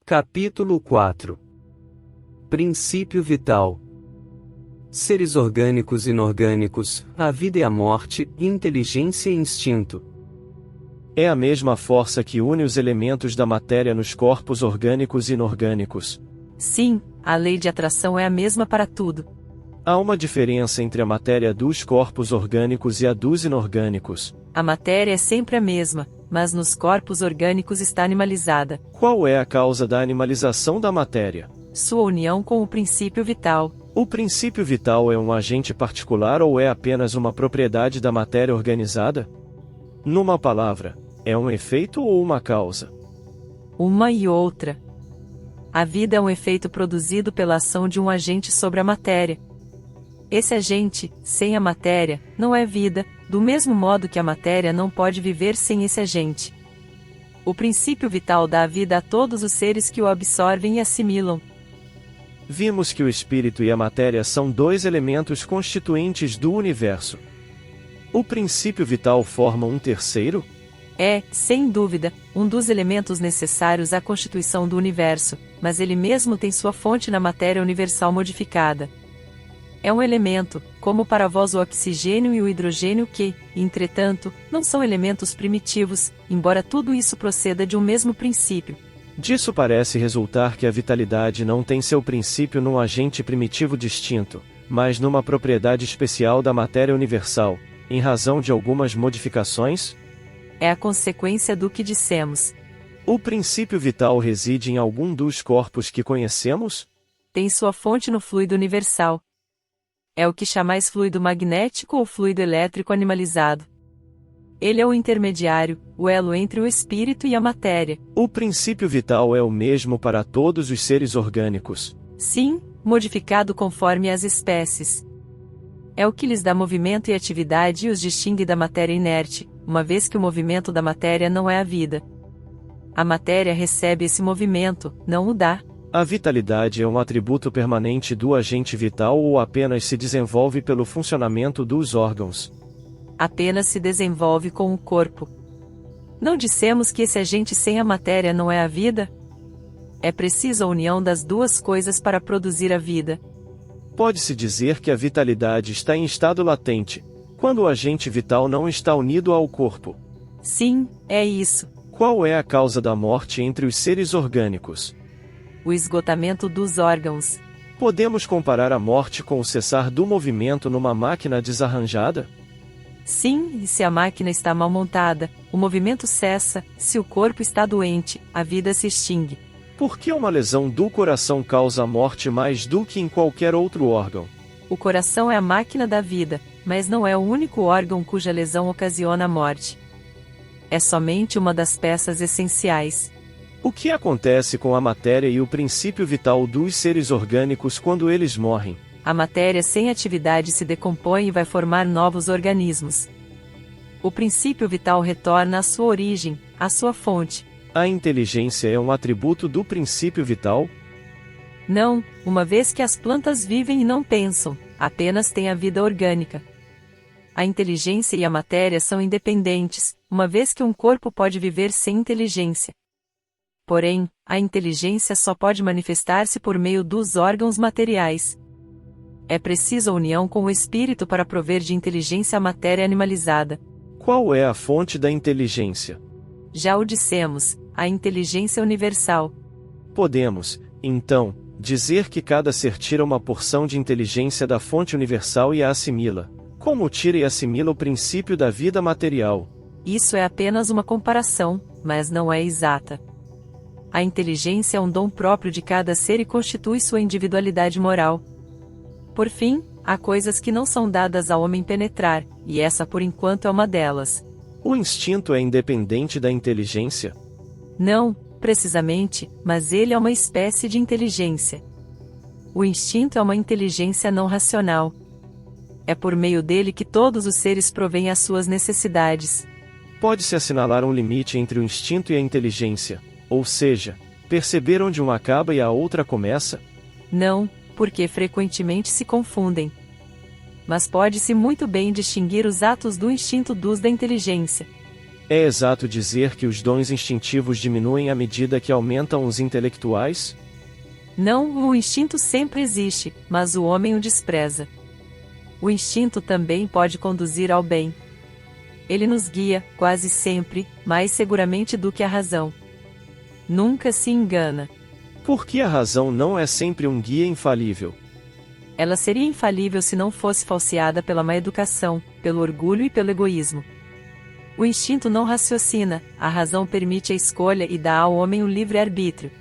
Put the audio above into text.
Capítulo 4. Princípio vital. Seres orgânicos e inorgânicos, a vida e a morte, inteligência e instinto. É a mesma força que une os elementos da matéria nos corpos orgânicos e inorgânicos. Sim, a lei de atração é a mesma para tudo. Há uma diferença entre a matéria dos corpos orgânicos e a dos inorgânicos. A matéria é sempre a mesma, mas nos corpos orgânicos está animalizada. Qual é a causa da animalização da matéria? Sua união com o princípio vital. O princípio vital é um agente particular ou é apenas uma propriedade da matéria organizada? Numa palavra, é um efeito ou uma causa? Uma e outra. A vida é um efeito produzido pela ação de um agente sobre a matéria. Esse agente, sem a matéria, não é vida, do mesmo modo que a matéria não pode viver sem esse agente. O princípio vital dá a vida a todos os seres que o absorvem e assimilam. Vimos que o espírito e a matéria são dois elementos constituintes do universo. O princípio vital forma um terceiro? É, sem dúvida, um dos elementos necessários à constituição do universo, mas ele mesmo tem sua fonte na matéria universal modificada. É um elemento, como para vós o oxigênio e o hidrogênio que, entretanto, não são elementos primitivos, embora tudo isso proceda de um mesmo princípio. Disso parece resultar que a vitalidade não tem seu princípio num agente primitivo distinto, mas numa propriedade especial da matéria universal, em razão de algumas modificações? É a consequência do que dissemos. O princípio vital reside em algum dos corpos que conhecemos? Tem sua fonte no fluido universal. É o que chamais fluido magnético ou fluido elétrico animalizado. Ele é o intermediário, o elo entre o espírito e a matéria. O princípio vital é o mesmo para todos os seres orgânicos. Sim, modificado conforme as espécies. É o que lhes dá movimento e atividade e os distingue da matéria inerte, uma vez que o movimento da matéria não é a vida. A matéria recebe esse movimento, não o dá. A vitalidade é um atributo permanente do agente vital ou apenas se desenvolve pelo funcionamento dos órgãos? Apenas se desenvolve com o corpo. Não dissemos que esse agente sem a matéria não é a vida? É preciso a união das duas coisas para produzir a vida. Pode-se dizer que a vitalidade está em estado latente, quando o agente vital não está unido ao corpo. Sim, é isso. Qual é a causa da morte entre os seres orgânicos? O esgotamento dos órgãos. Podemos comparar a morte com o cessar do movimento numa máquina desarranjada? Sim, e se a máquina está mal montada, o movimento cessa, se o corpo está doente, a vida se extingue. Por que uma lesão do coração causa a morte mais do que em qualquer outro órgão? O coração é a máquina da vida, mas não é o único órgão cuja lesão ocasiona a morte. É somente uma das peças essenciais. O que acontece com a matéria e o princípio vital dos seres orgânicos quando eles morrem? A matéria sem atividade se decompõe e vai formar novos organismos. O princípio vital retorna à sua origem, à sua fonte. A inteligência é um atributo do princípio vital? Não, uma vez que as plantas vivem e não pensam, apenas têm a vida orgânica. A inteligência e a matéria são independentes, uma vez que um corpo pode viver sem inteligência. Porém, a inteligência só pode manifestar-se por meio dos órgãos materiais. É preciso a união com o espírito para prover de inteligência a matéria animalizada. Qual é a fonte da inteligência? Já o dissemos, a inteligência universal. Podemos, então, dizer que cada ser tira uma porção de inteligência da fonte universal e a assimila, como tira e assimila o princípio da vida material. Isso é apenas uma comparação, mas não é exata. A inteligência é um dom próprio de cada ser e constitui sua individualidade moral. Por fim, há coisas que não são dadas ao homem penetrar, e essa por enquanto é uma delas. O instinto é independente da inteligência? Não, precisamente, mas ele é uma espécie de inteligência. O instinto é uma inteligência não racional. É por meio dele que todos os seres provêm as suas necessidades. Pode-se assinalar um limite entre o instinto e a inteligência, ou seja, perceber onde uma acaba e a outra começa? Não, porque frequentemente se confundem. Mas pode-se muito bem distinguir os atos do instinto dos da inteligência. É exato dizer que os dons instintivos diminuem à medida que aumentam os intelectuais? Não, o instinto sempre existe, mas o homem o despreza. O instinto também pode conduzir ao bem. Ele nos guia, quase sempre, mais seguramente do que a razão. Nunca se engana. Por que a razão não é sempre um guia infalível? Ela seria infalível se não fosse falseada pela má educação, pelo orgulho e pelo egoísmo. O instinto não raciocina, a razão permite a escolha e dá ao homem o livre-arbítrio.